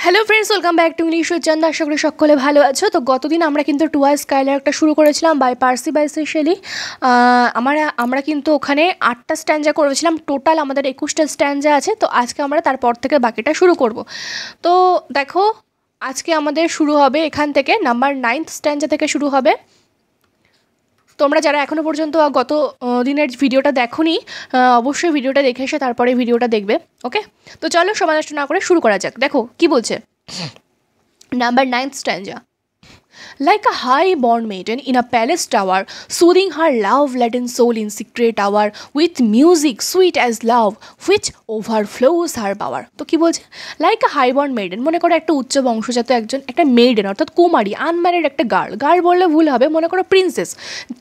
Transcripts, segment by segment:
Hello friends, welcome back to English with Chanda. আশা করি সকলে ভালো আছো। তো গতদিন আমরা কিন্তু টুয়াইস স্কাইলার্কটা শুরু করেছিলাম বাই পার্সি বাইসি শেলি। আমরা কিন্তু ওখানে 8টা স্ট্যান্জা করেছিলাম, টোটাল আমাদের 21টা স্ট্যান্জা আছে। তো আজকে আমরা তারপর থেকে বাকিটা শুরু করব। তো দেখো, আজকে আমাদের শুরু হবে এখান থেকে, নাম্বার 9th স্ট্যান্জা থেকে শুরু হবে। তোমরা যারা এখনও পর্যন্ত গত দিনের ভিডিওটা দেখোনি, অবশ্যই ভিডিওটা দেখে এসে তারপরে ভিডিওটা দেখবে। ওকে, তো চলো সময় নষ্ট না করে শুরু করা যাক। দেখো কি বলছে, number 9th স্ট্যান্জা। Like a high-born maiden in a palace tower, soothing her love-laden soul in secret hour, with music sweet as love, which overflows her power. তো কি বলছে, লাইক আ হাই-বর্ন মেডেন, মনে করো একটা উচ্চ বংশজাত একটা মেডেন অর্থাৎ কুমারী, আনম্যারিড একটা গার্ল বললে ভুল হবে, মনে করো প্রিন্সেস।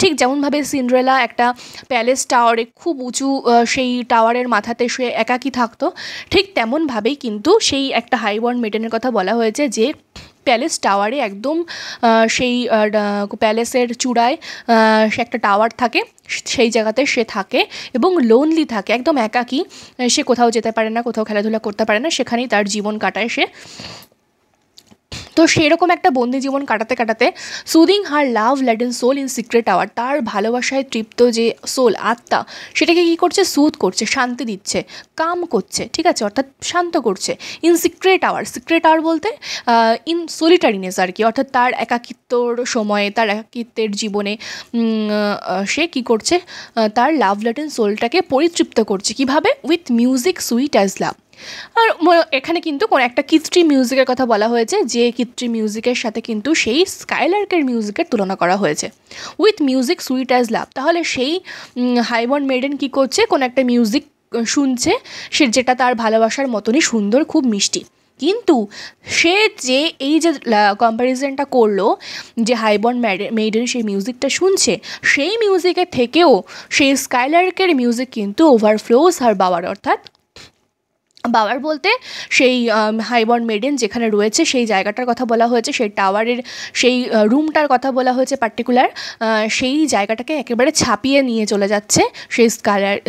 ঠিক যেমনভাবে সিন্ড্রেলা একটা প্যালেস টাওয়ারে খুব উঁচু সেই টাওয়ারের মাথাতে সে একাকী থাকতো, ঠিক তেমনভাবেই কিন্তু সেই একটা হাই-বর্ন মেডেনের কথা বলা হয়েছে যে প্যালেস টাওয়ারে একদম সেই প্যালেসের চূড়ায় সে একটা টাওয়ার থাকে, সেই জায়গাতে সে থাকে এবং লোনলি থাকে, একদম একাকী। সে কোথাও যেতে পারে না, কোথাও খেলাধুলা করতে পারে না, সেখানেই তার জীবন কাটায় সে। তো সেরকম একটা বন্দি জীবন কাটাতে কাটাতে soothing her love laden soul in secret tower, তার ভালোবাসায় তৃপ্ত যে সোল, আত্মা, সেটাকে কী করছে, সুদ করছে, শান্তি দিচ্ছে, কাম করছে, ঠিক আছে, অর্থাৎ শান্ত করছে। ইন সিক্রেট আওয়ার বলতে ইন সলিটারিনেস আর কি, অর্থাৎ তার একাকিত্বর সময়ে, তার একাকিত্বের জীবনে সে কী করছে, তার লাভ ল্যাডেন সোলটাকে পরিতৃপ্ত করছে। কিভাবে? উইথ মিউজিক সুইট অ্যাজ লাভ। আর এখানে কিন্তু কোনো একটা কৃত্রিম মিউজিকের কথা বলা হয়েছে, যে কৃত্রিম মিউজিকের সাথে কিন্তু সেই স্কাইলার্কের মিউজিকের তুলনা করা হয়েছে। উইথ মিউজিক সুইট অ্যাজ লাভ, তাহলে সেই হাইবর্ন মেডেন কী করছে, কোনো একটা মিউজিক শুনছে, সে যেটা তার ভালোবাসার মতনই সুন্দর, খুব মিষ্টি। কিন্তু সে যে এই যে কম্প্যারিজনটা করলো, যে হাইবর্ন মেডেন সেই মিউজিকটা শুনছে, সেই মিউজিকের থেকেও সেই স্কাইলার্কের মিউজিক কিন্তু ওভারফ্লোস হার বাওয়ার, অর্থাৎ বাবার বলতে সেই হাইবর্ন মেডেন যেখানে রয়েছে সেই জায়গাটার কথা বলা হয়েছে, সেই টাওয়ারের সেই রুমটার কথা বলা হয়েছে পার্টিকুলার, সেই জায়গাটাকে একেবারে ছাপিয়ে নিয়ে চলে যাচ্ছে সেই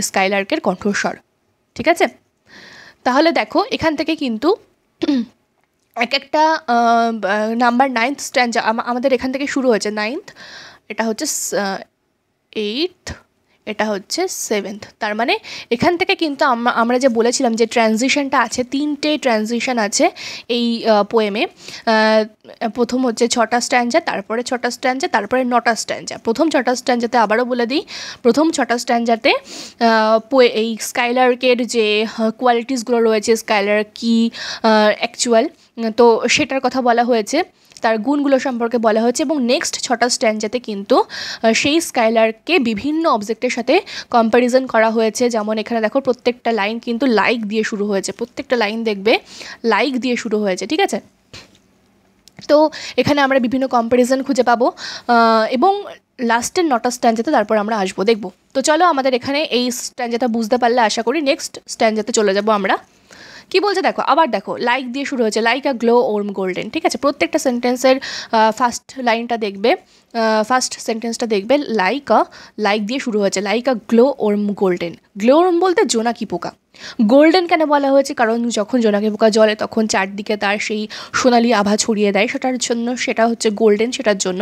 স্কাইলার্কের কণ্ঠস্বর। ঠিক আছে, তাহলে দেখো এখান থেকে কিন্তু এক একটা নাম্বার 9th স্ট্যান্জা আমাদের এখান থেকে শুরু হয়েছে। 9th, এটা হচ্ছে 8th, এটা হচ্ছে 7th। তার মানে এখান থেকে কিন্তু আমরা যে বলেছিলাম যে ট্রানজিশনটা আছে, 3টে ট্রানজিশন আছে এই পোয়েমে। প্রথম হচ্ছে 6টা স্ট্যান্জা, তারপরে 6টা স্ট্যান্জা, তারপরে 9টা স্ট্যান্জা। প্রথম 6টা স্ট্যান্জাতে আবারও বলে দিই, প্রথম 6টা স্ট্যান্জাতে এই স্কাইলার্কের যে কোয়ালিটিসগুলো রয়েছে, স্কাইলার্ক কি অ্যাকচুয়াল, তো সেটার কথা বলা হয়েছে, তার গুণগুলো সম্পর্কে বলা হয়েছে। এবং নেক্সট 6টা স্ট্যান্জাতে কিন্তু সেই স্কাইলার্ককে বিভিন্ন অবজেক্টের সাথে কম্প্যারিজন করা হয়েছে। যেমন এখানে দেখো প্রত্যেকটা লাইন কিন্তু লাইক দিয়ে শুরু হয়েছে, প্রত্যেকটা লাইন দেখবে লাইক দিয়ে শুরু হয়েছে। ঠিক আছে, তো এখানে আমরা বিভিন্ন কম্প্যারিজন খুঁজে পাবো এবং লাস্টের 9টা স্ট্যান্জাতে তারপর আমরা আসবো, দেখবো। তো চলো, আমাদের এখানে এই স্ট্যান্জাটা বুঝতে পারলে আশা করি নেক্সট স্ট্যান্জাতে চলে যাবো আমরা। কি বলছে দেখো, আবার দেখো, লাইক দিয়ে শুরু হয়েছে, লাইক আ গ্লো ওর্ম গোল্ডেন। ঠিক আছে, প্রত্যেকটা সেন্টেন্সের ফার্স্ট লাইনটা দেখবে, ফার্স্ট সেন্টেন্সটা দেখবে লাইক দিয়ে শুরু হয়েছে, লাইক আ glow warm golden. Glow warm বলতে জোনাকি পোকা। গোল্ডেন কেন বলা হয়েছে, কারণ যখন জোনাকি পোকা জ্বলে তখন চারদিকে তার সেই সোনালি আভা ছড়িয়ে দেয়, সেটার জন্য সেটা হচ্ছে গোল্ডেন, সেটার জন্য।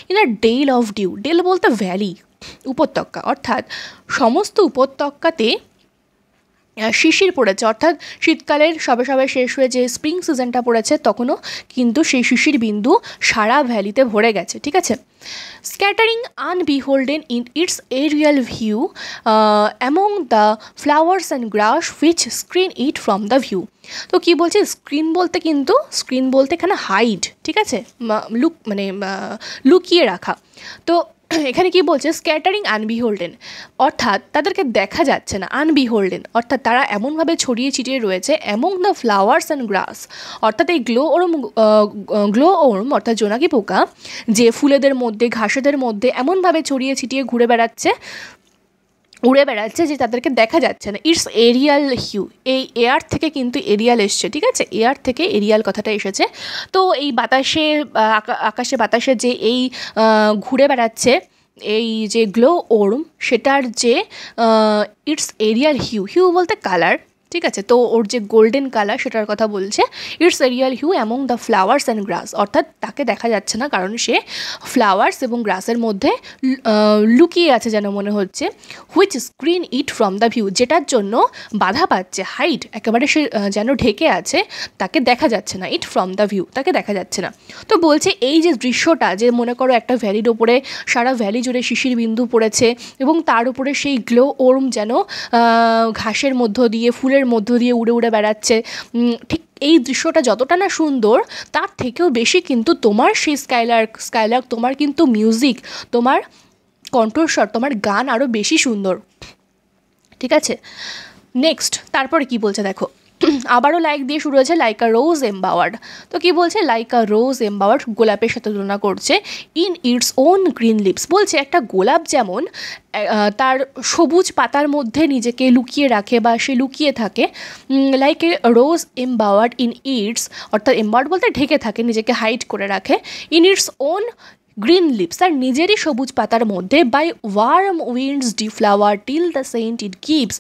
In a dell of dew, dell বলতে ভ্যালি, উপত্যকা, অর্থাৎ সমস্ত উপত্যকাতে শিশির পড়েছে, অর্থাৎ শীতকালের সবে সবে শেষ হয়ে যে স্প্রিং সিজনটা পড়েছে, তখনও কিন্তু সেই শিশির বিন্দু সারা ভ্যালিতে ভরে গেছে। ঠিক আছে, scattering unbeholden in its aerial view among the flowers and grass which screen it from the view. তো কী বলছে, স্ক্রিন বলতে এখানে হাইড, ঠিক আছে, লুকিয়ে রাখা। তো এখানে কি বলছে, স্ক্যাটারিং আনবিহোল্ডেন, অর্থাৎ তাদেরকে দেখা যাচ্ছে না। আনবিহোল্ডেন অর্থাৎ তারা এমনভাবে ছড়িয়ে ছিটিয়ে রয়েছে, among the flowers and grass, অর্থাৎ এই গ্লো ওর্ম অর্থাৎ জোনাকি পোকা যে ফুলেদের মধ্যে, ঘাসেদের মধ্যে এমনভাবে ছড়িয়ে ছিটিয়ে উড়ে বেড়াচ্ছে যে তাদেরকে দেখা যাচ্ছে না। ইটস এরিয়াল হিউ, এই এয়ার থেকে কিন্তু এরিয়াল এসছে। ঠিক আছে, এয়ার থেকে এরিয়াল কথাটা এসেছে। তো এই বাতাসে, আকাশে বাতাসে যে এই ঘুরে বেড়াচ্ছে এই যে গ্লো ওর্ম, সেটার যে ইটস এরিয়াল হিউ বলতে কালার, ঠিক আছে, তো ওর যে গোল্ডেন কালার সেটার কথা বলছে। Its aerial hue among the flowers and grass, অর্থাৎ তাকে দেখা যাচ্ছে না কারণ সে ফ্লাওয়ার্স এবং গ্রাসের মধ্যে লুকিয়ে আছে যেন মনে হচ্ছে। Which screen it from the view, যেটার জন্য বাধা পাচ্ছে, হাইড, একেবারে সে যেন ঢেকে আছে, তাকে দেখা যাচ্ছে না। ইট ফ্রম দ্য ভিউ, তাকে দেখা যাচ্ছে না। তো বলছে এই যে দৃশ্যটা, যে মনে করো একটা ভ্যালির ওপরে সারা ভ্যালি জুড়ে শিশির বিন্দু পড়েছে এবং তার উপরে সেই গ্লো ওর্ম যেন ঘাসের মধ্য দিয়ে, ফুলের মধ্য দিয়ে উড়ে উড়ে বেড়াচ্ছে, ঠিক এই দৃশ্যটা যতটা না সুন্দর তার থেকেও বেশি কিন্তু তোমার সেই স্কাইলার্ক তোমার কিন্তু মিউজিক, তোমার কণ্ঠস্বর, তোমার গান আরও বেশি সুন্দর। ঠিক আছে, নেক্সট তারপরে কি বলছে দেখো, আবারও লাইক দিয়ে শুরু হয়েছে, লাইক আ রোজ এম্বাওয়ার্ড। তো কি বলছে, লাইক আ রোজ এম্বাওয়ার্ড, গোলাপের সাথে তুলনা করছে। In its own green leaves, বলছে একটা গোলাপ যেমন তার সবুজ পাতার মধ্যে নিজেকে লুকিয়ে রাখে বা সে লুকিয়ে থাকে, like a rose embowered in its, অর্থাৎ এম্বাওয়ার্ড বলতে ঢেকে থাকে, নিজেকে হাইড করে রাখে, in its own green leaves, আর নিজেরই সবুজ পাতার মধ্যে, by warm winds deflowered till the scent it gives,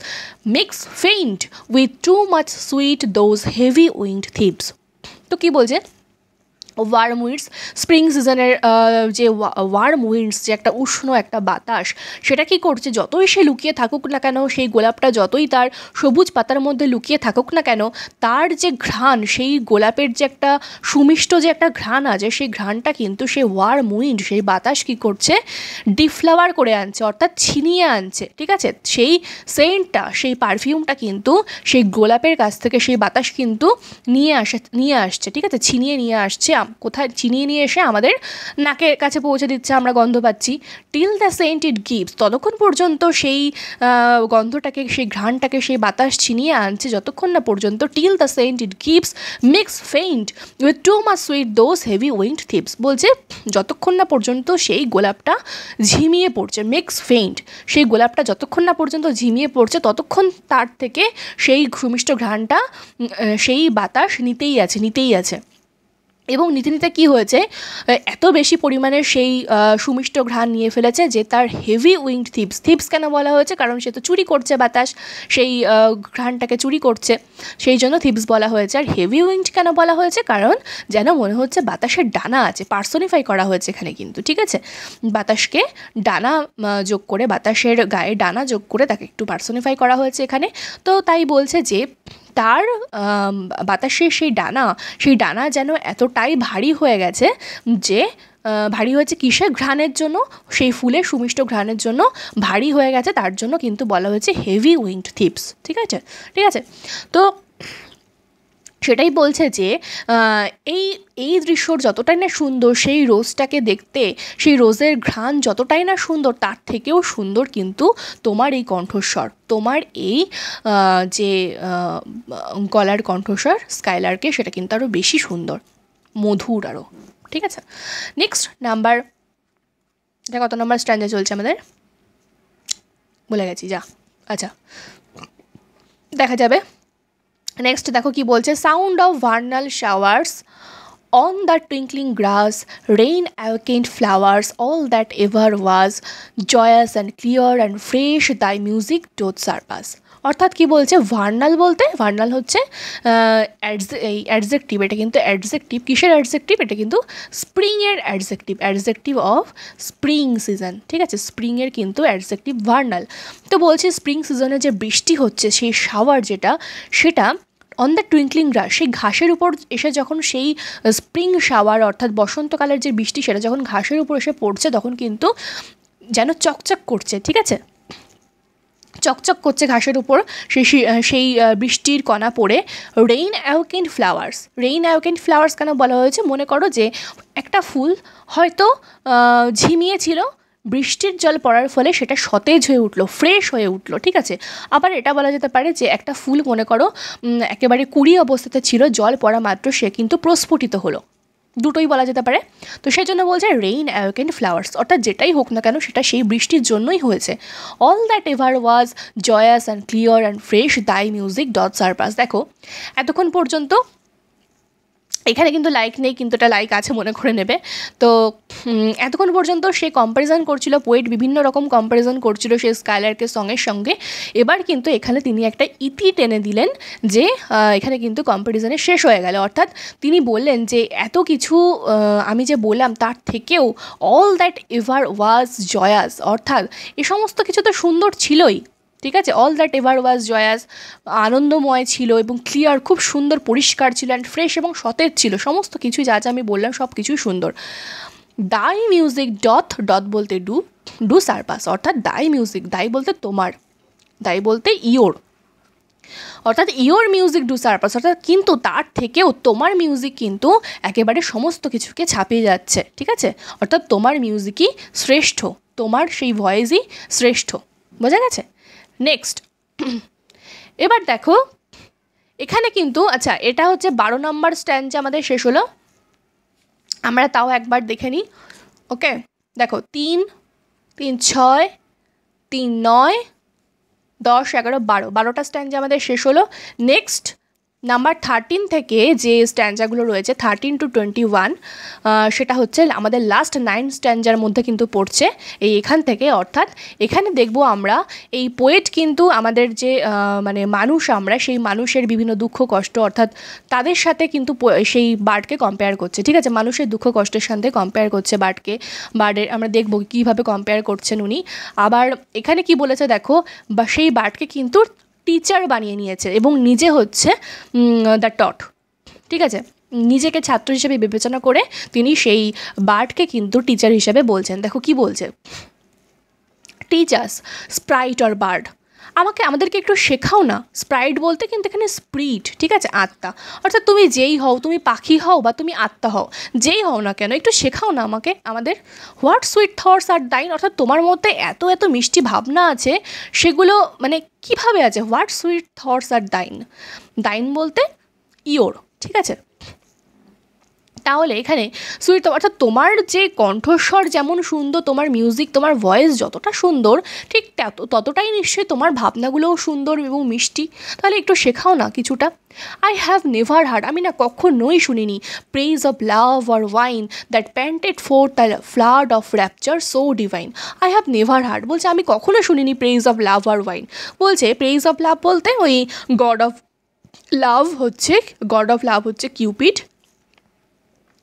makes faint with too much sweet those heavy winged thieves. তো কী বলছে, ওয়ার্ম উইন্ডস, স্প্রিং সিজনের যে ওয়ার্ম উইন্ডস, যে একটা উষ্ণ একটা বাতাস, সেটা কি করছে, যতই সে লুকিয়ে থাকুক না কেন, সেই গোলাপটা যতই তার সবুজ পাতার মধ্যে লুকিয়ে থাকুক না কেন, তার যে ঘ্রাণ, সেই গোলাপের যে একটা সুমিষ্ট যে একটা ঘ্রাণ আছে, সেই ঘ্রাণটা কিন্তু সেই ওয়ার্ম উইন্ড, সেই বাতাস কি করছে, ডিফ্লাওয়ার করে আনছে, অর্থাৎ ছিনিয়ে আনছে। ঠিক আছে, সেই সেন্টটা, সেই পারফিউমটা কিন্তু সেই গোলাপের কাছ থেকে সেই বাতাস কিন্তু নিয়ে আসছে। ঠিক আছে, ছিনিয়ে নিয়ে আসছে, কোথায় ছিনিয়ে নিয়ে এসে আমাদের নাকের কাছে পৌঁছে দিচ্ছে, আমরা গন্ধ পাচ্ছি। Till the scent it gives, ততক্ষণ পর্যন্ত সেই গন্ধটাকে, সেই ঘ্রাণটাকে সেই বাতাস ছিনিয়ে আনছে, যতক্ষণ না পর্যন্ত, till the scent it gives makes faint with too much sweet those heavy winged thieves, বলছে যতক্ষণ না পর্যন্ত সেই গোলাপটা ঝিমিয়ে পড়ছে, মেক্স ফেইন্ট, সেই গোলাপটা যতক্ষণ না পর্যন্ত ঝিমিয়ে পড়ছে, ততক্ষণ তার থেকে সেই সুমিষ্ট ঘ্রাণটা, সেই বাতাস নিতেই আছে। এবং নিতে নিতে কী হয়েছে, এত বেশি পরিমাণে সেই সুমিষ্ট ঘ্রাণ নিয়ে ফেলেছে যে তার হেভি উইংড থিপস কেন বলা হয়েছে, কারণ সে তো চুরি করছে বাতাস, সেই ঘ্রাণটাকে চুরি করছে, সেই জন্য থিপস বলা হয়েছে। আর হেভি উইংড কেন বলা হয়েছে, কারণ যেন মনে হচ্ছে বাতাসের ডানা আছে, পার্সোনিফাই করা হয়েছে এখানে কিন্তু। ঠিক আছে, বাতাসকে ডানা যোগ করে, বাতাসের গায়ে ডানা যোগ করে তাকে একটু পার্সোনিফাই করা হয়েছে এখানে। তো তাই বলছে যে তার বাতাসের সেই ডানা যেন এতটাই ভারী হয়ে গেছে, যে ভারী হয়েছে কিসের ঘ্রাণের জন্য, সেই ফুলের সুমিষ্ট ঘ্রাণের জন্য ভারী হয়ে গেছে, তার জন্য কিন্তু বলা হয়েছে হেভি উইংড থিপস। ঠিক আছে, তো সেটাই বলছে যে এই দৃশ্যর যতটাই না সুন্দর, সেই রোজটাকে দেখতে, সেই রোজের ঘ্রাণ যতটাই না সুন্দর, তার থেকেও সুন্দর কিন্তু তোমার এই কণ্ঠস্বর, তোমার এই যে গলার কণ্ঠস্বর স্কাইলার্কে, সেটা কিন্তু আরও বেশি সুন্দর, মধুর আরও। ঠিক আছে, নেক্সট নাম্বার, এটা কত নাম্বার স্ট্যান্ডে চলছে আমাদের, ভুলে গেছি যা, আচ্ছা দেখা যাবে। নেক্সট দেখো কি বলছে, sound of vernal showers on the twinkling grass, rain awakened flowers, all that ever was joyous and clear and fresh, thy music doth surpass. অর্থাৎ কি বলছে, ভার্নাল হচ্ছে অ্যাডজেক্টিভ, এটা কিন্তু অ্যাডজেক্টিভ, কিসের অ্যাডজেক্টিভ, এটা কিন্তু স্প্রিংয়ের অ্যাডজেক্টিভ অফ স্প্রিং সিজন। ঠিক আছে, স্প্রিংয়ের কিন্তু অ্যাডজেক্টিভ ভার্নাল। তো বলছে স্প্রিং সিজনে যে বৃষ্টি হচ্ছে, সেই শাওয়ার সেটা অন দ্য টুইঙ্কলিং গ্রাস, সেই ঘাসের উপর এসে যখন সেই স্প্রিং শাওয়ার, অর্থাৎ বসন্তকালের যে বৃষ্টি, সেটা যখন ঘাসের উপর এসে পড়ছে, তখন কিন্তু যেন চকচক করছে। ঠিক আছে, চকচক করছে ঘাসের উপর সেই বৃষ্টির কণা পড়ে। রেইন অ্যাওয়েকেন্ড ফ্লাওয়ার্স কেন বলা হয়েছে, মনে করো যে একটা ফুল হয়তো ঝিমিয়ে ছিল, বৃষ্টির জল পড়ার ফলে সেটা সতেজ হয়ে উঠলো, ফ্রেশ হয়ে উঠলো। ঠিক আছে, আবার এটা বলা যেতে পারে যে একটা ফুল মনে করো একেবারে কুড়ি অবস্থাতে ছিল, জল পড়া মাত্র সে কিন্তু প্রস্ফুটিত হলো, দুটোই বলা যেতে পারে। তো সেই জন্য বলছে রেইন অ্যাওয়েকেন্ড ফ্লাওয়ার্স, অর্থাৎ যেটাই হোক না কেন সেটা সেই বৃষ্টির জন্যই হয়েছে। All that ever was joyous and clear and fresh, thy music dot surpass. দেখো এতক্ষণ পর্যন্ত এখানে কিন্তু লাইক নেই, কিন্তু এটা লাইক আছে মনে করে নেবে। তো এতক্ষণ পর্যন্ত সে কম্প্যারিজন করছিল, পোয়েট বিভিন্ন রকম কম্প্যারিজন করছিল সে স্কাইলার্কের সঙ্গের সঙ্গে। এবার কিন্তু এখানে তিনি একটা ইতি টেনে দিলেন যে এখানে কিন্তু কম্প্যারিজনে শেষ হয়ে গেল। অর্থাৎ তিনি বললেন যে এত কিছু আমি যে বললাম তার থেকেও অল দ্যাট এভার ওয়াজ জয়াস, অর্থাৎ এ সমস্ত কিছু তো সুন্দর ছিলই, ঠিক আছে, অল দ্যাট এভার ওয়াজ জয়াস, আনন্দময় ছিল এবং ক্লিয়ার, খুব সুন্দর পরিষ্কার ছিল, অ্যান্ড ফ্রেশ এবং সতেজ ছিল, সমস্ত কিছুই যা যা আমি বললাম সব কিছুই সুন্দর। দাই মিউজিক ডথ, ডথ বলতে ডু, ডু সারপাস, অর্থাৎ দাই মিউজিক, দাই বলতে তোমার, দাই বলতে ইয়োর, অর্থাৎ ইয়োর মিউজিক ডু সারপাস, অর্থাৎ কিন্তু তার থেকেও তোমার মিউজিক কিন্তু একেবারে সমস্ত কিছুকে ছাপিয়ে যাচ্ছে, ঠিক আছে, অর্থাৎ তোমার মিউজিকই শ্রেষ্ঠ, তোমার সেই ভয়েসই শ্রেষ্ঠ, বোঝা গেছে। নেক্সট, এবার দেখো এখানে কিন্তু, আচ্ছা এটা হচ্ছে 12 নম্বর স্ট্যান্ডে আমাদের শেষ হলো, আমরা তাও একবার দেখে নিই। ওকে, দেখো 3, 3, 6, 3, 9, 10, 11, 12, 12টা স্ট্যান্ডে আমাদের শেষ হলো। নেক্সট নাম্বার 13 থেকে যে স্ট্যান্ডাগুলো রয়েছে 13 to 21, সেটা হচ্ছে আমাদের লাস্ট 9 স্ট্যান্ডার মধ্যে কিন্তু পড়ছে এই এখান থেকে। অর্থাৎ এখানে দেখব আমরা এই পোয়েট কিন্তু আমাদের যে মানে মানুষ, আমরা সেই মানুষের বিভিন্ন দুঃখ কষ্ট, অর্থাৎ তাদের সাথে কিন্তু সেই বার্ডকে কম্পেয়ার করছে, ঠিক আছে, মানুষের দুঃখ কষ্টের সাথে কম্পেয়ার করছে বার্ডকে, বার্ডের আমরা দেখব কীভাবে কম্পেয়ার করছেন উনি। আবার এখানে কি বলেছে দেখো, বা সেই বার্ডকে কিন্তু টিচার বানিয়ে নিয়েছে এবং নিজে হচ্ছে দ্য টট, ঠিক আছে, নিজেকে ছাত্র হিসেবে বিবেচনা করে তিনি সেই বার্ডকে কিন্তু টিচার হিসেবে বলছেন। দেখো কি বলছে, টিচার্স স্প্রাইট অর বার্ড, আমাদেরকে একটু শেখাও না। স্প্রাইট বলতে কিন্তু এখানে স্প্রিট, ঠিক আছে, আত্মা, অর্থাৎ তুমি যেই হও, তুমি পাখি হও বা তুমি আত্মা হও, যেই হও না কেন একটু শেখাও না আমাদের। হোয়াট সুইট থটস আর ডাইন, অর্থাৎ তোমার মধ্যে এত এত মিষ্টি ভাবনা আছে, সেগুলো মানে কীভাবে আছে, হোয়াট সুইট থটস আর ডাইন, ডাইন বলতে ইয়োর, ঠিক আছে। তাহলে এখানে সুইট, অর্থাৎ তোমার যে কণ্ঠস্বর যেমন সুন্দর, তোমার মিউজিক, তোমার ভয়েস যতটা সুন্দর, ঠিক ততটাই নিশ্চয়ই তোমার ভাবনাগুলোও সুন্দর এবং মিষ্টি। তাহলে একটু শেখাও না কিছুটা। আই হ্যাভ নেভার হার্ড, আমি না কখনোই শুনিনি, praise of love or wine that panted forth the flood of rapture so divine. I have never heard বলছে আমি কখনো শুনিনি প্রেজ অফ লাভ আর ওয়াইন, বলছে প্রেজ অফ লাভ বলতে ওই গড অফ লাভ হচ্ছে Cupid,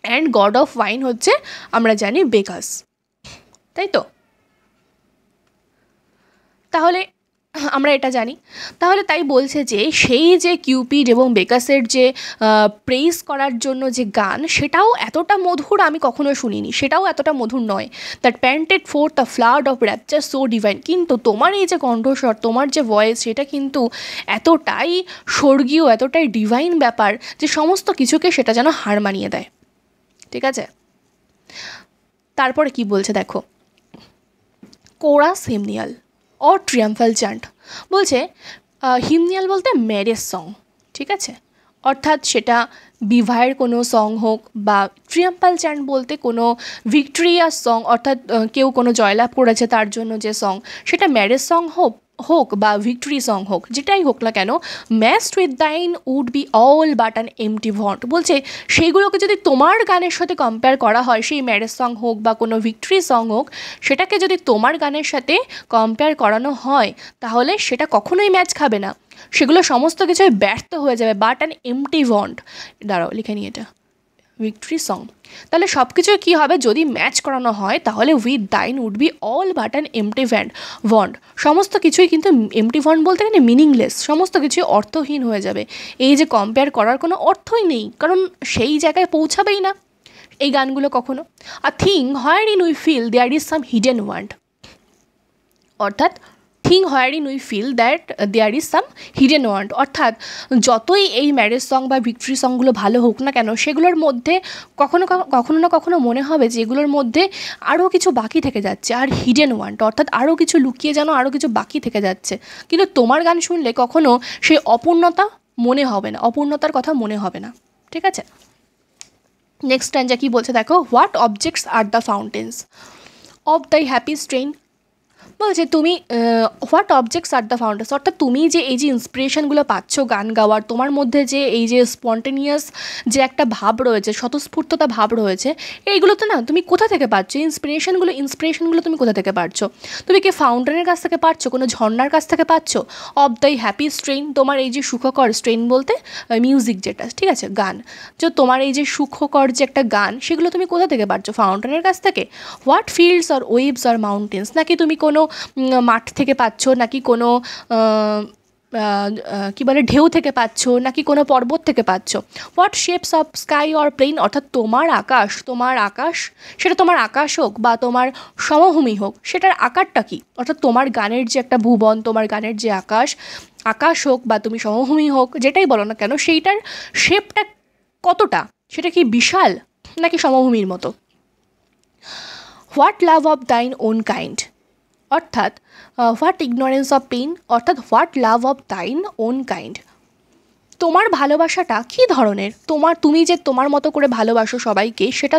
and god of wine হচ্ছে আমরা জানি বেকাস, তাই তো, তাহলে আমরা এটা জানি। তাহলে তাই বলছে যে সেই যে কিউপিড এবং বেকাসের যে প্রেইজ করার জন্য যে গান, সেটাও এতটা মধুর আমি কখনো শুনিনি, সেটাও এতটা মধুর নয়। That panted forth the flood of rapture so divine, কিন্তু তোমার এই যে কণ্ঠস্বর, তোমার যে ভয়েস, সেটা কিন্তু এতটাই স্বর্গীয়, এতটাই ডিভাইন ব্যাপার যে সমস্ত কিছুকে সেটা যেন হার মানিয়ে দেয়, ঠিক আছে। তারপরে কি বলছে দেখো, কোরাস হিমনিয়াল অর ট্রিয়াম্ফাল চান্ট, বলছে হিমনিয়াল বলতে ম্যারেজ সং, ঠিক আছে, অর্থাৎ সেটা বিবাহের কোনো সং হোক, বা ট্রিয়াম্ফাল চান্ট বলতে কোনো ভিক্টোরিয়াস সং, অর্থাৎ কেউ কোনো জয়লাভ করেছে তার জন্য যে সং, সেটা ম্যারেজ সং হোক বা ভিক্টরি সং হোক, যেটাই হোক না কেন, matched with thine would be all but an empty vaunt, বলছে সেইগুলোকে যদি তোমার গানের সাথে কম্পেয়ার করা হয়, সেই ম্যারেজ সং হোক বা কোনো ভিক্টরি সং হোক, সেটাকে যদি তোমার গানের সাথে কম্পেয়ার করানো হয়, তাহলে সেটা কখনোই ম্যাচ খাবে না, সেগুলো সমস্ত কিছুই ব্যর্থ হয়ে যাবে, বাট অ্যান এমটি ভন্ট, দাঁড়াও লিখে নিই এটা, ভিক্টরি সং, তাহলে সব কিছুই কী হবে, যদি ম্যাচ করানো হয় তাহলে with thine would be all but an empty vaunt, সমস্ত কিছুই কিন্তু এমটি ভন্ড বলতে গেলে মিনিংলেস, সমস্ত কিছুই অর্থহীন হয়ে যাবে, এই যে কম্পেয়ার করার কোনো অর্থই নেই, কারণ সেই জায়গায় পৌঁছাবেই না এই গানগুলো কখনো। A thing wherein we feel there is some hidden want, অর্থাৎ thing wherein we feel that there is some hidden want, অর্থাৎ যতই এই ম্যারেজ সং বা ভিক্টরি সংগুলো ভালো হোক না কেন, সেগুলোর মধ্যে কখনো না কখনো মনে হবে যে এগুলোর মধ্যে আরও কিছু বাকি থেকে যাচ্ছে, আর হিডেন ওয়ান্ট, অর্থাৎ আরও কিছু লুকিয়ে যেন আরও কিছু বাকি থেকে যাচ্ছে, কিন্তু তোমার গান শুনলে কখনো সেই অপূর্ণতা মনে হবে না, অপূর্ণতার কথা মনে হবে না, ঠিক আছে। নেক্সট স্ট্যান্জা কি বলছে দেখো, what objects are the fountains of the happy strain, বলছে তুমি what objects are the founders, অর্থাৎ তুমি যে এই যে ইন্সপিরেশনগুলো পাচ্ছ গান গাওয়ার, তোমার মধ্যে যে এই যে স্পন্টেনিয়াস যে একটা ভাব রয়েছে, স্বতঃস্ফূর্ততা ভাব রয়েছে, এইগুলো তো না তুমি কোথা থেকে পাচ্ছ? ইন্সপিরেশনগুলো তুমি কোথা থেকে পাচ্ছ? তুমি কি ফাউন্টেনের কাছ থেকে পাচ্ছ, কোনো ঝর্ণার কাছ থেকে পাচ্ছ? অফ দ্য হ্যাপি স্ট্রেন, তোমার এই যে সুখকর স্ট্রেন বলতে মিউজিক যেটা, ঠিক আছে, গান, যে তোমার এই যে সুখকর যে একটা গান, সেগুলো তুমি কোথা থেকে পাচ্ছ? ফাউন্টেনের কাছ থেকে। What fields or waves or mountains, নাকি তুমি কোনো মাঠ থেকে পাচ্ছ, নাকি কোনো কী বলে ঢেউ থেকে পাচ্ছ, নাকি কোনো পর্বত থেকে পাচ্ছ? What shapes of sky or plain, অর্থাৎ তোমার আকাশ, সেটা তোমার আকাশ হোক বা তোমার সমভূমি হোক, সেটার আকারটা কী? অর্থাৎ তোমার গানের যে একটা ভুবন, তোমার গানের যে আকাশ হোক বা তুমি সমভূমি হোক, যেটাই বলো না কেন, সেইটার শেপটা কতটা, সেটা কি বিশাল নাকি সমভূমির মতো? What love of thine own kind, অর্থাৎ হোয়াট ইগনোরেন্স অফ পেইন, অর্থাৎ what love of thine own kind, তোমার ভালোবাসাটা কী ধরনের, তুমি যে তোমার মতো করে ভালোবাসো সবাইকে, সেটা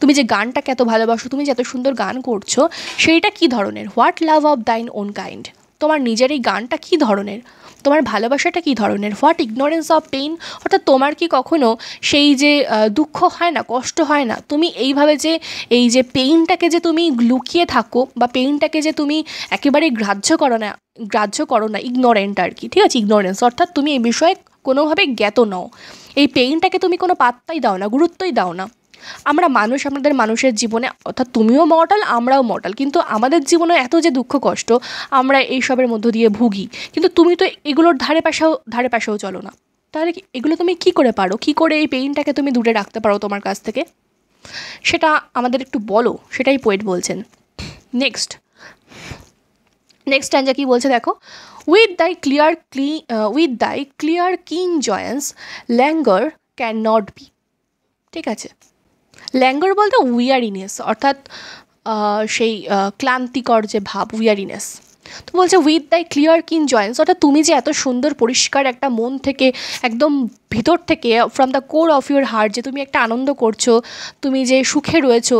তুমি যে গানটাকে এত ভালোবাসো, তুমি যে এত সুন্দর গান করছো, সেইটা কী ধরনের? What love of thine own kind, তোমার নিজের এই গানটা কী ধরনের, তোমার ভালোবাসাটা কী ধরনের? হোয়াট ইগনোরেন্স অফ পেইন, অর্থাৎ তোমার কি কখনো সেই যে দুঃখ হয় না, কষ্ট হয় না, তুমি এইভাবে যে এই যে পেইনটাকে যে তুমি লুকিয়ে থাকো, বা পেইনটাকে যে তুমি একেবারেই গ্রাহ্য করো না, ইগনোরেন্ট আর কি, ঠিক আছে, ইগনোরেন্স, অর্থাৎ তুমি এই বিষয়ে কোনোভাবে জ্ঞাত নও, এই পেইনটাকে তুমি কোনো পাত্তাই দাও না, গুরুত্বই দাও না। আমরা আমাদের মানুষের জীবনে, অর্থাৎ তুমিও মর্টাল, আমরাও মর্টাল, কিন্তু আমাদের জীবনে এত যে দুঃখ কষ্ট, আমরা এইসবের মধ্য দিয়ে ভুগি, কিন্তু তুমি তো এগুলোর ধারে পাশেও চলো না। তাহলে এগুলো তুমি কী করে পারো, কী করে এই পেইনটাকে তুমি দূরে রাখতে পারো তোমার কাছ থেকে? সেটা আমাদের একটু বলো, সেটাই পোয়েট বলছেন। নেক্সট স্ট্যান্জা কী বলছে দেখো, উইথ দাই ক্লিয়ার কিন জয়েন্স ল্যাঙ্গর ক্যান নট বি, ঠিক আছে, ল্যাঙ্গর বলতে উইয়ারিনেস, অর্থাৎ সেই ক্লান্তিকর যে ভাব, উইয়ারিনেস। তো বলছে উইথ দাই ক্লিয়ার কিন জয়েন্স, অর্থাৎ তুমি যে এত সুন্দর পরিষ্কার একটা মন থেকে, একদম ভিতর থেকে, from the core of your heart, যে তুমি একটা আনন্দ করছো, তুমি যে সুখে রয়েছো,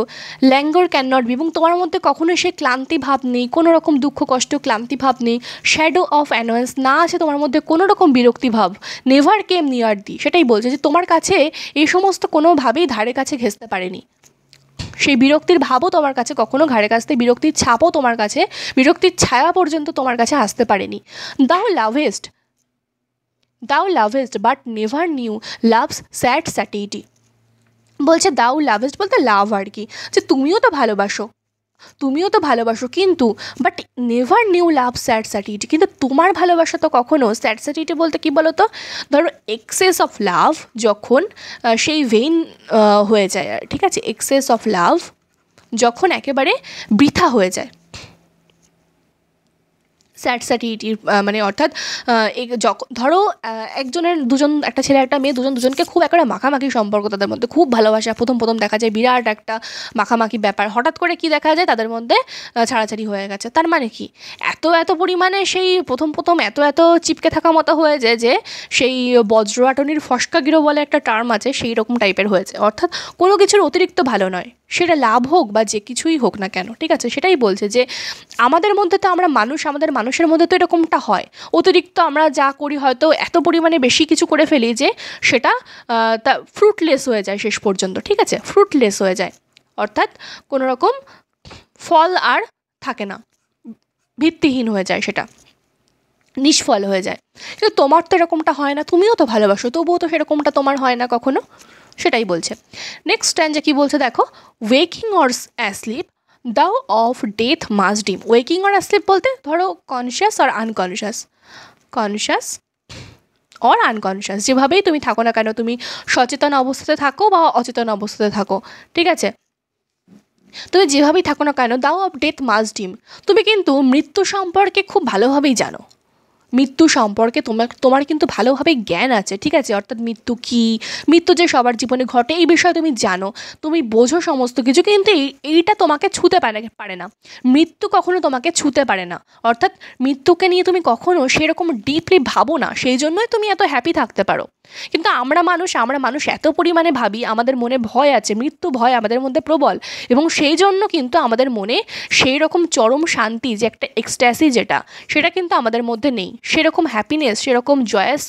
ল্যাঙ্গর ক্যান নট বি, এবং তোমার মধ্যে কখনোই সে ক্লান্তি ভাব নেই, কোনো রকম দুঃখ কষ্ট ক্লান্তি ভাব নেই, শ্যাডো অফ অ্যানোয়েন্স, না আছে তোমার মধ্যে কোনো রকম বিরক্তি ভাব, নেভার কেম নিয়ার দি, সেটাই বলছে যে তোমার কাছে এই সমস্ত কোনোভাবেই ধারে কাছে ঘেঁচতে পারেনি, সেই বিরক্তির ভাবও তোমার কাছে কখনো ঘাড়ে কাছতে, বিরক্তির ছাপও তোমার কাছে, বিরক্তির ছায়া পর্যন্ত তোমার কাছে আসতে পারেনি। Thou lovest but never knew loves sad satiety, বলছে দাও লাভেস্ট বলতে লাভ আর কি, যে তুমিও তো ভালোবাসো কিন্তু but never knew love sad satiety, কিন্তু তোমার ভালোবাসা তো কখনো স্যাড স্যাটিটি বলতে কী বলো তো, ধরো এক্সেস অফ লাভ যখন সেই ভেইন হয়ে যায়, ঠিক আছে, এক্সেস অফ লাভ যখন একেবারে বৃথা হয়ে যায়, স্যাড স্যাটিটির মানে অর্থাৎ ধরো একটা ছেলে একটা মেয়ে দুজনকে খুব একটা মাখামাখি সম্পর্ক, তাদের মধ্যে খুব ভালোবাসা, প্রথম দেখা যায় বিরাট একটা মাখামাখি ব্যাপার, হঠাৎ করে কি দেখা যায় তাদের মধ্যে ছাড়াছাড়ি হয়ে গেছে, তার মানে কি এত পরিমাণে সেই প্রথম এত চিপকে থাকা মতো হয়ে যায় যে সেই বজ্রআটনির ফস্কাগিরো বলে একটা টার্ম আছে, সেই রকম টাইপের হয়েছে, অর্থাৎ কোনো কিছুর অতিরিক্ত ভালো নয়, সেটা লাভ হোক বা যে কিছুই হোক না কেন, ঠিক আছে, সেটাই বলছে যে আমাদের মধ্যে তো আমাদের মানুষের মধ্যে তো এরকমটা হয়, অতিরিক্ত আমরা যা করি হয়তো এত পরিমাণে বেশি কিছু করে ফেলি যে সেটা তা ফ্রুটলেস হয়ে যায় শেষ পর্যন্ত, ঠিক আছে, ফ্রুটলেস হয়ে যায়, অর্থাৎ কোনো রকম ফল আর থাকে না, ভিত্তিহীন হয়ে যায়, সেটা নিষ্ফল হয়ে যায়। কিন্তু তোমার তো এরকমটা হয় না, তুমিও তো ভালোবাসো, তবুও তো সেরকমটা তোমার হয় না কখনো, সেটাই বলছে। নেক্সট স্ট্যান্জা কী বলছে দেখো, ওয়েকিং অর অ্যাসলিপ দাও অফ ডেথ মাস্ট ডিম, ওয়েকিং অর অ্যাসলিপ বলতে ধরো কনসিয়াস অর আনকনসিয়াস, যেভাবেই তুমি থাকো না কেন, তুমি সচেতন অবস্থাতে থাকো বা অচেতন অবস্থাতে থাকো, ঠিক আছে, তুমি যেভাবেই থাকো না কেন, দাও অফ ডেথ মাস্ট ডিম, তুমি কিন্তু মৃত্যু সম্পর্কে খুব ভালোভাবেই জানো, মৃত্যু সম্পর্কে তোমার কিন্তু ভালোভাবে জ্ঞান আছে, ঠিক আছে, অর্থাৎ মৃত্যু যে সবার জীবনে ঘটে এই বিষয়ে তুমি জানো, তুমি বোঝো সমস্ত কিছু, কিন্তু এইটা তোমাকে ছুঁতে পারে না, মৃত্যু কখনো তোমাকে ছুঁতে পারে না, অর্থাৎ মৃত্যুকে নিয়ে তুমি কখনো সেরকম ডিপলি ভাবো না, সেই জন্যই তুমি এত হ্যাপি থাকতে পারো, কিন্তু আমরা মানুষ এত পরিমাণে ভাবি, আমাদের মনে ভয় আছে, মৃত্যু ভয় আমাদের মধ্যে প্রবল, এবং সেই জন্য কিন্তু আমাদের মনে সেই রকম চরম শান্তি যে একটা এক্সট্যাসি যেটা, সেটা কিন্তু আমাদের মধ্যে নেই। সেরকম হ্যাপিনেস, সেরকম জয়াস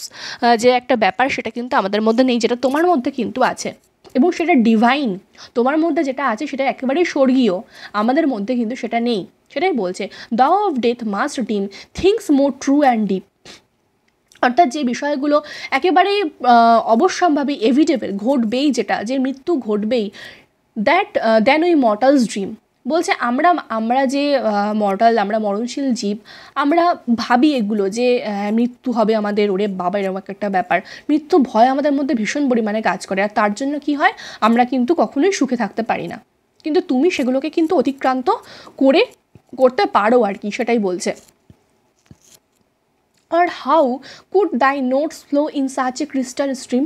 যে একটা ব্যাপার, সেটা কিন্তু আমাদের মধ্যে নেই, যেটা তোমার মধ্যে কিন্তু আছে, এবং সেটা ডিভাইন। তোমার মধ্যে যেটা আছে সেটা একেবারেই স্বর্গীয়, আমাদের মধ্যে কিন্তু সেটা নেই। সেটাই বলছে, দ্য অফ ডেথ মাস্ট ডিম things more true and deep. অর্থাৎ যে বিষয়গুলো একেবারেই অবশ্যম্ভাবী, এভিটেবল, ঘটবেই, যেটা যে মৃত্যু ঘটবেই, দ্যাট দেন ওই মর্টালস ড্রিম। বলছে আমরা যে মর্টাল, আমরা মরণশীল জীব, আমরা ভাবি এগুলো যে মৃত্যু হবে আমাদের, ওরে বাবা এরকম একটা ব্যাপার, মৃত্যু ভয় আমাদের মধ্যে ভীষণ পরিমাণে কাজ করে, আর তার জন্য কি হয়, আমরা কিন্তু কখনোই সুখে থাকতে পারি না। কিন্তু তুমি সেগুলোকে কিন্তু অতিক্রান্ত করতে পারো আর কি, সেটাই বলছে। আর হাউ কুড দাই notes flow in such a crystal stream.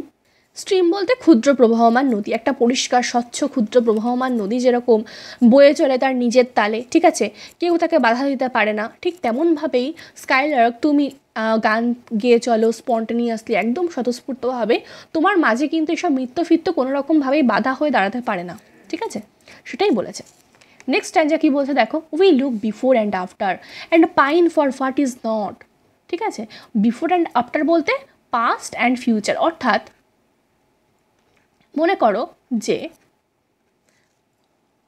Stream বলতে ক্ষুদ্র প্রবাহমান নদী, একটা পরিষ্কার স্বচ্ছ ক্ষুদ্র প্রবাহমান নদী যেরকম বয়ে চলে তার নিজের তালে, ঠিক আছে, কেউ তাকে বাধা দিতে পারে না, ঠিক তেমনভাবেই স্কাইলার্ক তুমি গান গেয়ে চলো স্পন্টেনিয়াসলি, একদম স্বতঃস্ফূর্তভাবে, তোমার মাঝে কিন্তু এসব মৃত্যুফিত্ত কোনো রকমভাবেই বাধা হয়ে দাঁড়াতে পারে না, ঠিক আছে, সেটাই বলেছে। নেক্সট স্ট্যান্জা কী বলছে দেখো, we look before and after and pine for what is not. ঠিক আছে, বিফোর অ্যান্ড আফটার বলতে পাস্ট অ্যান্ড ফিউচার। অর্থাৎ মনে করো যে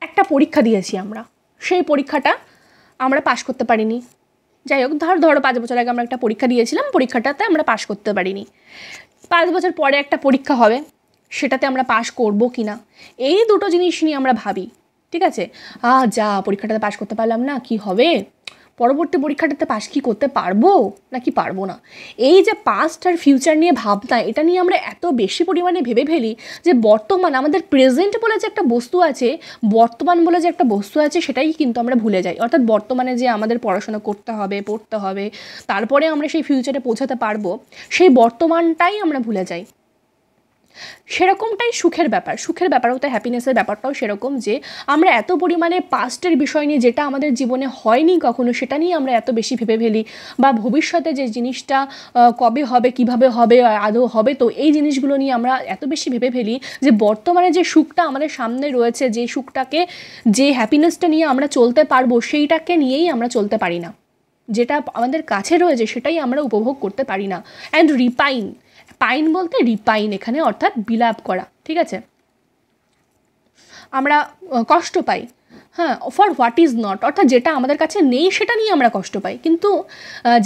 একটা পরীক্ষা দিয়েছি আমরা, সেই পরীক্ষাটা আমরা পাশ করতে পারিনি, যাই হোক ধরো 5 বছর আগে আমরা একটা পরীক্ষা দিয়েছিলাম, পরীক্ষাটাতে আমরা পাশ করতে পারিনি। 5 বছর পরে একটা পরীক্ষা হবে, সেটাতে আমরা পাশ করবো কি না, এই দুটো জিনিস নিয়ে আমরা ভাবি, ঠিক আছে। যা পরীক্ষাটাতে পাশ করতে পারলাম না, কি হবে, পরবর্তী পরীক্ষাটাতে পাশ কি করতে পারবো নাকি পারবো না, এই যে পাস্ট আর ফিউচার নিয়ে ভাবনা, এটা নিয়ে আমরা এত বেশি পরিমাণে ভেবে ফেলি যে বর্তমান, আমাদের প্রেজেন্ট বলে যে একটা বস্তু আছে, বর্তমান বলে যে একটা বস্তু আছে, সেটাই কিন্তু আমরা ভুলে যাই। অর্থাৎ বর্তমানে যে আমাদের পড়াশোনা করতে হবে, পড়তে হবে, তারপরে আমরা সেই ফিউচারে পৌঁছাতে পারবো, সেই বর্তমানটাই আমরা ভুলে যাই। সেরকমটাই সুখের ব্যাপার, সুখের ব্যাপারও তো, হ্যাপিনেসের ব্যাপারটাও সেরকম, যে আমরা এত পরিমাণে পাস্টের বিষয় নিয়ে, যেটা আমাদের জীবনে হয়নি কখনো, সেটা নিয়ে আমরা এত বেশি ভেবে ফেলি, বা ভবিষ্যতে যে জিনিসটা কবে হবে, কিভাবে হবে, আদৌ হবে তো, এই জিনিসগুলো নিয়ে আমরা এত বেশি ভেবে ফেলি যে বর্তমানে যে সুখটা আমাদের সামনে রয়েছে, যে সুখটাকে, যে হ্যাপিনেসটা নিয়ে আমরা চলতে পারবো, সেইটাকে নিয়েই আমরা চলতে পারি না, যেটা আমাদের কাছে রয়েছে সেটাই আমরা উপভোগ করতে পারি না। অ্যান্ড রিপাইন, পাইন বলতে রিপাইন এখানে, অর্থাৎ বিলাপ করা, ঠিক আছে, আমরা কষ্ট পাই, হ্যাঁ, ফর হোয়াট ইজ নট, অর্থাৎ যেটা আমাদের কাছে নেই সেটা নিয়ে আমরা কষ্ট পাই, কিন্তু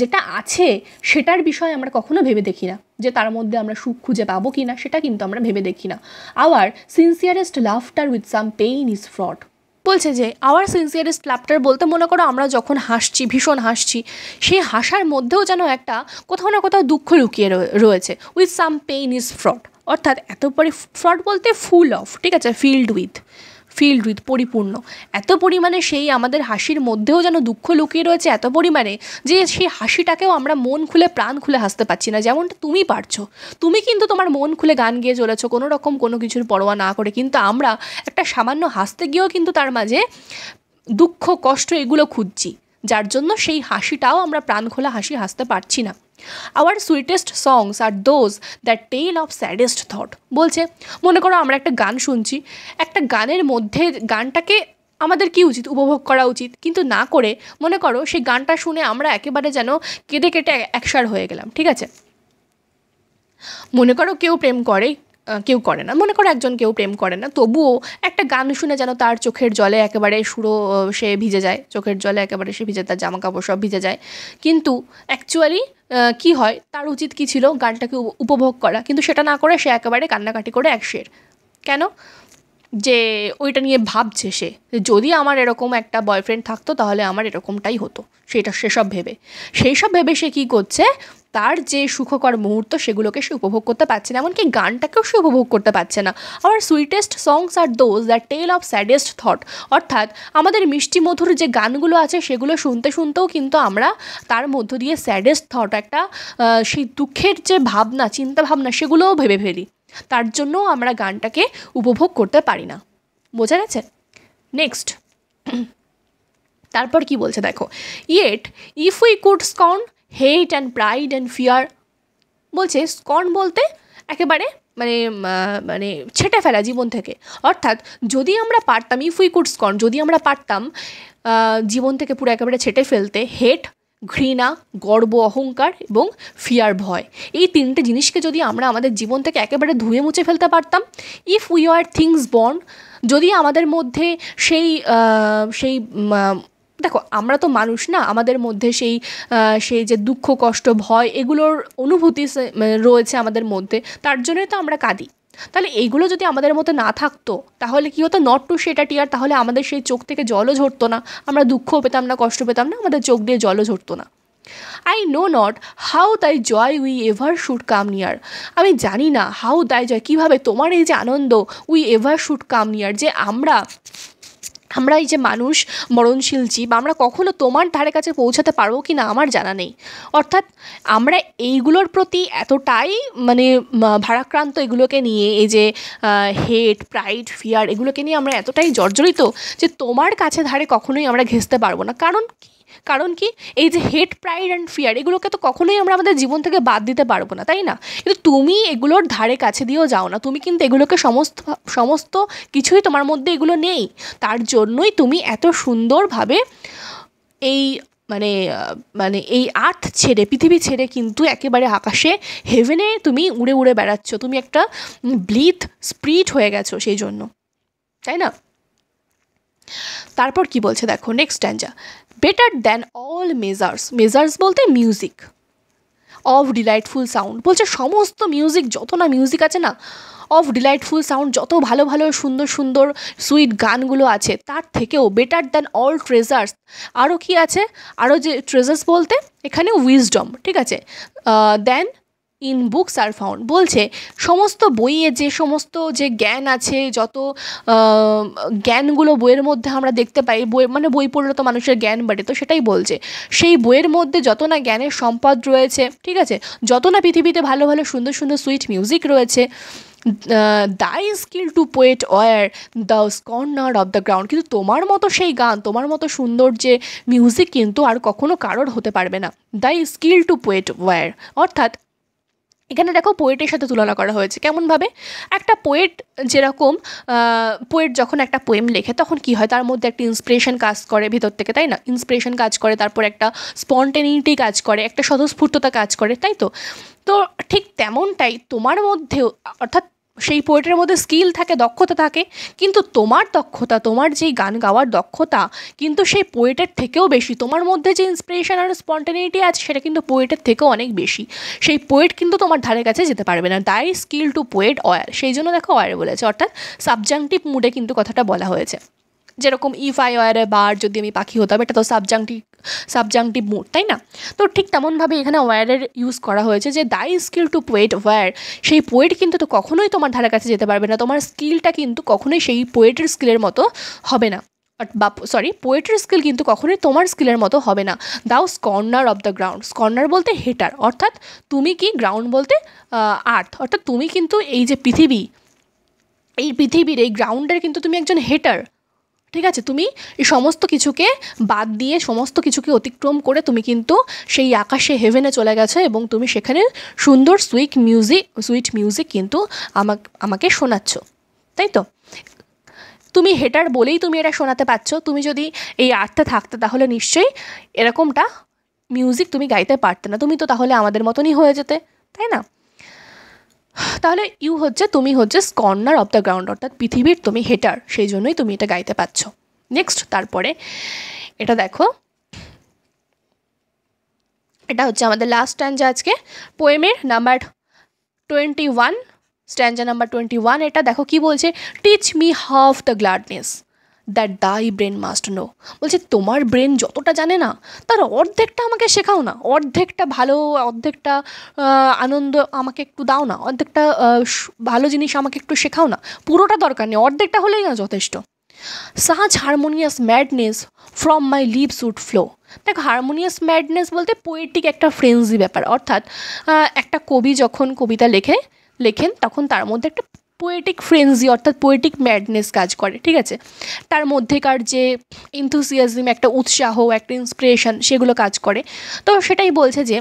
যেটা আছে সেটার বিষয়ে আমরা কখনো ভেবে দেখি না, যে তার মধ্যে আমরা সুখ খুঁজে পাবো কি না, সেটা কিন্তু আমরা ভেবে দেখি না। Our sincerest laughter with some pain is fraught. বলছে যে আওয়ার সিনসিয়ারেস্ট লাফটার বলতে মনে করো আমরা যখন হাসছি, ভীষণ হাসছি, সেই হাসার মধ্যেও যেন একটা কোথাও না কোথাও দুঃখ লুকিয়ে রয়েছে। With some pain is fraud, অর্থাৎ এত ফ্রড বলতে ফুল অফ, ঠিক আছে, ফিল্ড উইথ পরিপূর্ণ, এত পরিমাণে সেই আমাদের হাসির মধ্যেও যেন দুঃখ লুকিয়ে রয়েছে এত পরিমাণে, যে সেই হাসিটাকেও আমরা মন খুলে প্রাণ খুলে হাসতে পারছি না, যেমনটা তুমি পারছো। তুমি কিন্তু তোমার মন খুলে গান গেয়ে চলেছো কোনো রকম কোনো কিছুর পরোয়া না করে, কিন্তু আমরা একটা সামান্য হাসতে গিয়েও কিন্তু তার মাঝে দুঃখ, কষ্ট এগুলো খুঁজছি, যার জন্য সেই হাসিটাও আমরা প্রাণ খোলা হাসি হাসতে পারছি না। Our sweetest songs are those that tell of saddest thought. বলছে মনে করো আমরা একটা গান শুনছি, একটা গানের মধ্যে গানটাকে আমাদের কি উচিত, উপভোগ করা উচিত, কিন্তু না করে মনে করো সেই গানটা শুনে আমরা একেবারে যেন কেঁদে কেটে একসার হয়ে গেলাম, ঠিক আছে। মনে করো কেউ প্রেম করে, কেউ করে না, মনে করো একজন কেউ প্রেম করে না, তবুও একটা গান শুনে যেন তার চোখের জলে একেবারে সে ভিজে যায়, চোখের জলে একেবারে সে ভিজে, তার জামা কাপড় সব ভিজে যায়, কিন্তু অ্যাকচুয়ালি কি হয়, তার উচিত কি ছিল, গানটাকে উপভোগ করা, কিন্তু সেটা না করে সে একেবারে কান্নাকাটি করে একশের। কেন? যে ওইটা নিয়ে ভাবছে সে, যদি আমার এরকম একটা বয়ফ্রেন্ড থাকতো তাহলে আমার এরকমটাই হতো, সেসব ভেবে সে কী করছে, তার যে সুখকর মুহূর্ত সেগুলোকে সে উপভোগ করতে পারছে না, এমনকি গানটাকেও সে উপভোগ করতে পারছে না। Our sweetest songs are those that tell of saddest thought, অর্থাৎ আমাদের মিষ্টি মধুর যে গানগুলো আছে সেগুলো শুনতে শুনতেও কিন্তু আমরা তার মধ্য দিয়ে স্যাডেস্ট থট, একটা সেই দুঃখের যে ভাবনা, চিন্তা ভাবনা, সেগুলোও ভেবে ফেলি, তার জন্য আমরা গানটাকে উপভোগ করতে পারি না। বোঝা গেছে? নেক্সট তারপর কি বলছে দেখো, yet if we could স্কর্ন hate and pride and fear. বলছে স্কর্ন বলতে একেবারে মানে মানে ছেঁটে ফেলা জীবন থেকে। অর্থাৎ যদি আমরা পারতাম, ইফ উই কুড স্কর্ন, যদি আমরা পারতাম জীবন থেকে পুরো একেবারে ছেঁটে ফেলতে হেট, ঘৃণা, গর্ব, অহংকার এবং ফিয়ার, ভয়, এই তিনটে জিনিসকে যদি আমরা আমাদের জীবন থেকে একেবারে ধুয়ে মুছে ফেলতে পারতাম, if we are things born, যদি আমাদের মধ্যে সেই সেই দেখো আমরা তো মানুষ না, আমাদের মধ্যে সেই যে দুঃখ, কষ্ট, ভয় এগুলোর অনুভূতি রয়েছে আমাদের মধ্যে, তার জন্যই তো আমরা কাঁদি। তাহলে এইগুলো যদি আমাদের মধ্যে না থাকতো তাহলে কী হতো, নট টু শেড আ টিয়ার, তাহলে আমাদের সেই চোখ থেকে জলও ঝরতো না, আমরা দুঃখও পেতাম না, কষ্ট পেতাম না, আমাদের চোখ দিয়ে জলও ঝরতো না। I know not how thy joy we ever should come near, আমি জানি না হাউ তাই জয়, কীভাবে তোমার এই যে আনন্দ, we ever should come near, যে আমরা এই যে মানুষ, মরণশীল জীব, আমরা কখনো তোমার ধারে কাছে পৌঁছাতে পারবো কি না আমার জানা নেই। অর্থাৎ আমরা এইগুলোর প্রতি এতটাই মানে ভারাক্রান্ত, এগুলোকে নিয়ে, এই যে হেট, প্রাইড, ফিয়ার, এগুলোকে নিয়ে আমরা এতটাই জর্জরিত যে তোমার কাছে ধারে কখনোই আমরা ঘেঁষতে পারবো না। কারণ কি এই যে হেট, প্রাইড অ্যান্ড ফিয়ার, এগুলোকে তো কখনোই আমরা আমাদের জীবন থেকে বাদ দিতে পারবো না, তাই না? কিন্তু তুমি এগুলোর ধারে কাছে দিয়েও যাও না, তুমি কিন্তু এগুলোকে সমস্ত কিছুই তোমার মধ্যে এগুলো নেই, তার জন্যই তুমি এত সুন্দরভাবে এই মানে এই আর্থ ছেড়ে, পৃথিবী ছেড়ে কিন্তু একেবারে আকাশে, হেভেনে তুমি উড়ে উড়ে বেড়াচ্ছ, তুমি একটা ব্লিথ স্পিরিট হয়ে গেছো সেই জন্য, তাই না? তারপর কি বলছে দেখো next stanza, better than all measures বলতে মিউজিক, অফ ডিলাইটফুল সাউন্ড, বলছে সমস্ত মিউজিক, যত না মিউজিক আছে না, অফ ডিলাইটফুল সাউন্ড, যত ভালো ভালো সুন্দর সুন্দর সুইট গানগুলো আছে, তার থেকেও বেটার দ্যান অল ট্রেজার্স, আরও কি আছে, আরও যে ট্রেজার্স বলতে এখানে উইজডম, ঠিক আছে, দেন ইন বুকস আর ফাউন্ড, বলছে সমস্ত বইয়ে যে সমস্ত যে জ্ঞান আছে, যত জ্ঞানগুলো বইয়ের মধ্যে আমরা দেখতে পাই, বই পড়লে তো মানুষের জ্ঞান বাড়ে, তো সেটাই বলছে, সেই বইয়ের মধ্যে যত না জ্ঞানের সম্পদ রয়েছে, ঠিক আছে, যত না পৃথিবীতে ভালো ভালো সুন্দর সুন্দর সুইট মিউজিক রয়েছে, thy skill to poet were thou scorner of the ground, কিন্তু তোমার মতো সেই গান, তোমার মতো সুন্দর যে মিউজিক কিন্তু আর কখনো কারোর হতে পারবে না। দাই স্কিল টু পোয়েট ওয়ার, অর্থাৎ এখানে দেখো পোয়েটের সাথে তুলনা করা হয়েছে, কেমনভাবে, একটা পোয়েট যেরকম, পোয়েট যখন একটা পোয়েম লেখে তখন কি হয়, তার মধ্যে একটা ইন্সপিরেশন কাজ করে ভেতর থেকে, তাই না? ইন্সপিরেশন কাজ করে, তারপর একটা স্পন্টেনিটি কাজ করে, একটা স্বতঃস্ফূর্ততা কাজ করে, তাই তো? তো ঠিক তেমনটাই তোমার মধ্যেও, অর্থাৎ সেই পোয়েটের মধ্যে স্কিল থাকে, দক্ষতা থাকে, কিন্তু তোমার দক্ষতা, তোমার যেই গান গাওয়ার দক্ষতা কিন্তু সেই পোয়েটের থেকেও বেশি, তোমার মধ্যে যে ইন্সপিরেশন আর স্পন্টেনিটি আছে সেটা কিন্তু পোয়েটের থেকেও অনেক বেশি, সেই পোয়েট কিন্তু তোমার ধারে কাছে যেতে পারবে না। দাই স্কিল টু পোয়েট ওয়ার, সেই জন্য দেখো ওয়ার বলেছে, অর্থাৎ সাবজাংটিভ মুডে কিন্তু কথাটা বলা হয়েছে, যেরকম if I were a bird, যদি আমি পাখি হতাম, এটা তো সাবজাংটিভ মুড, তাই না? তো ঠিক তেমনভাবে এখানে ওয়ারের ইউজ করা হয়েছে, যে দাই স্কিল টু পোয়েট ওয়ার, সেই পোয়েট কিন্তু তো কখনোই তোমার ধারে কাছে যেতে পারবে না, তোমার স্কিলটা কিন্তু কখনোই সেই পোয়েটের স্কিলের মতো হবে না, বা পোয়েটের স্কিল কিন্তু কখনোই তোমার স্কিলের মতো হবে না। দাও corner of the ground, corner বলতে হেটার, অর্থাৎ তুমি কি, গ্রাউন্ড বলতে আর্থ, অর্থাৎ তুমি কিন্তু এই যে এই পৃথিবীর এই গ্রাউন্ডের কিন্তু তুমি একজন হেটার, ঠিক আছে? তুমি এই সমস্ত কিছুকে বাদ দিয়ে, সমস্ত কিছুকে অতিক্রম করে তুমি কিন্তু সেই আকাশে, হেভেনে চলে গেছো, এবং তুমি সেখানে সুন্দর সুইট মিউজিক কিন্তু আমাকে শোনাচ্ছ, তাই তো? তুমি হেটার বলেই তুমি এটা শোনাতে পারছো, তুমি যদি এই আর্থে থাকতে তাহলে নিশ্চয়ই এরকমটা মিউজিক তুমি গাইতে পারতে না, তুমি তো তাহলে আমাদের মতনই হয়ে যেতে, তাই না? তাহলে তুমি হচ্ছে কর্নার অফ দ্য গ্রাউন্ড, অর্থাৎ পৃথিবীর তুমি হেটার, সেই জন্যই তুমি এটা গাইতে পারছো। নেক্সট, তারপরে এটা দেখো, এটা হচ্ছে আমাদের লাস্ট স্ট্যাঞ্জা আজকে, পোয়েমের নাম্বার 21, স্ট্যাঞ্জা নাম্বার 21। এটা দেখো কি বলছে, teach me half the gladness that thy brain must know, বলছে তোমার ব্রেন যতটা জানে না তার অর্ধেকটা আমাকে শেখাও না, অর্ধেকটা ভালো, অর্ধেকটা আনন্দ আমাকে একটু দাও না, অর্ধেকটা ভালো জিনিস আমাকে একটু শেখাও না, পুরোটা দরকার নেই, অর্ধেকটা হলেই না যথেষ্ট। Such harmonious madness from my lips would flow, দেখো হারমোনিয়াস ম্যাডনেস বলতে পোয়েটিক একটা ফ্রেন্সি ব্যাপার, অর্থাৎ একটা কবি যখন কবিতা লেখেন তখন তার মধ্যে একটা পোয়েটিক ফ্রেন্সি অর্থাৎ পোয়েটিক ম্যাডনেস কাজ করে, ঠিক আছে। তার মধ্যেকার যে এনথুসিয়াজম, একটা উৎসাহ, একটা ইন্সপিরেশন, সেগুলো কাজ করে। তো সেটাই বলছে যে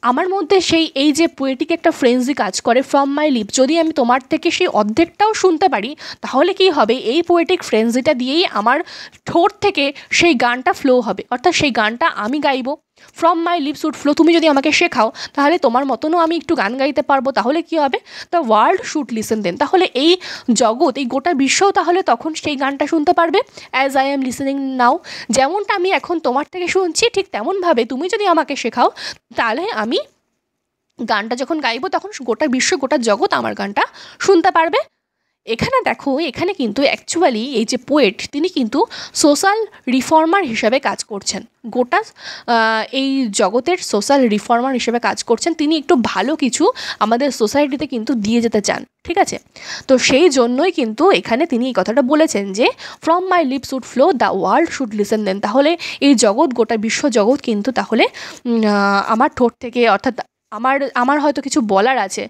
আমার মধ্যে এই যে পোয়েটিক একটা ফ্রেন্সি কাজ করে ফ্রম মাই লিপ, যদি আমি তোমার থেকে সেই অর্ধেকটাও শুনতে পারি, তাহলে কি হবে, এই পোয়েটিক ফ্রেন্সিটা দিয়েই আমার ঠোঁট থেকে সেই গানটা ফ্লো হবে, অর্থাৎ সেই গানটা আমি গাইবো। From my lips would flow, তুমি যদি আমাকে শেখাও তাহলে তোমার মতনও আমি একটু গান গাইতে পারবো। তাহলে কি হবে, the world should listen then, তাহলে এই জগৎ, এই গোটা বিশ্বও তাহলে তখন সেই গানটা শুনতে পারবে। অ্যাজ আই এম লিসেনিং নাও, যেমনটা আমি এখন তোমার থেকে শুনছি, ঠিক তেমনভাবে তুমি যদি আমাকে শেখাও, তাহলে আমি গানটা যখন গাইবো তখন গোটা বিশ্ব, গোটা জগৎ আমার গানটা শুনতে পারবে। এখানে দেখো, এখানে কিন্তু অ্যাকচুয়ালি এই যে পোয়েট, তিনি কিন্তু সোশ্যাল রিফর্মার হিসেবে কাজ করছেন, গোটা এই জগতের সোশ্যাল রিফর্মার হিসেবে কাজ করছেন। তিনি একটু ভালো কিছু আমাদের সোসাইটিতে কিন্তু দিয়ে যেতে চান, ঠিক আছে। তো সেই জন্যই কিন্তু এখানে তিনি এই কথাটা বলেছেন যে from my lips would flow, the world should listen then, তাহলে এই জগৎ, গোটা বিশ্ব জগৎ কিন্তু তাহলে আমার ঠোঁট থেকে, অর্থাৎ আমার হয়তো কিছু বলার আছে,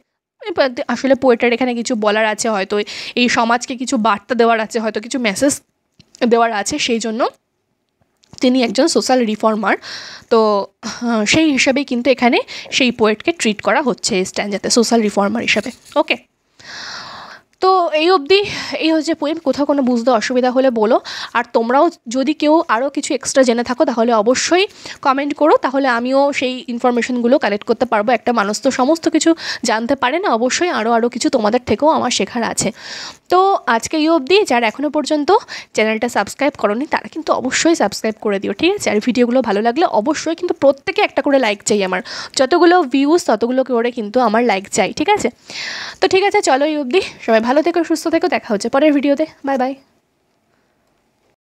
আসলে পোয়েটার এখানে কিছু বলার আছে, হয়তো এই সমাজকে কিছু বার্তা দেওয়ার আছে, হয়তো কিছু মেসেজ দেওয়ার আছে, সেই জন্য তিনি একজন সোশ্যাল রিফর্মার। তো সেই হিসাবেই কিন্তু এখানে সেই পোয়েটকে ট্রিট করা হচ্ছে এই স্ট্যান্ডাতে সোশ্যাল রিফর্মার হিসাবে। ওকে, তো এই অবধি এই হচ্ছে পোয়েম। কোথাও কোনো বুঝতে অসুবিধা হলে বলো, আর তোমরাও যদি কেউ আরও কিছু এক্সট্রা জেনে থাকো তাহলে অবশ্যই কমেন্ট করো, তাহলে আমিও সেই ইনফরমেশনগুলো কালেক্ট করতে পারবো। একটা মানুষ তো সমস্ত কিছু জানতে পারে না, অবশ্যই আরও কিছু তোমাদের থেকেও আমার শেখার আছে। তো আজকে এই অবধি, যারা এখনও পর্যন্ত চ্যানেলটা সাবস্ক্রাইব করোনি তারা কিন্তু অবশ্যই সাবস্ক্রাইব করে দিও, ঠিক আছে। আর ভিডিওগুলো ভালো লাগলে অবশ্যই কিন্তু প্রত্যেকে একটা করে লাইক চাই, আমার যতগুলো ভিউজ ততগুলো করে কিন্তু আমার লাইক চাই, ঠিক আছে। তো ঠিক আছে, চলো এই অবধি, সবাই ভালো থেকো, সুস্থ থেকো, দেখা হচ্ছে পরের ভিডিওতে, বাই বাই।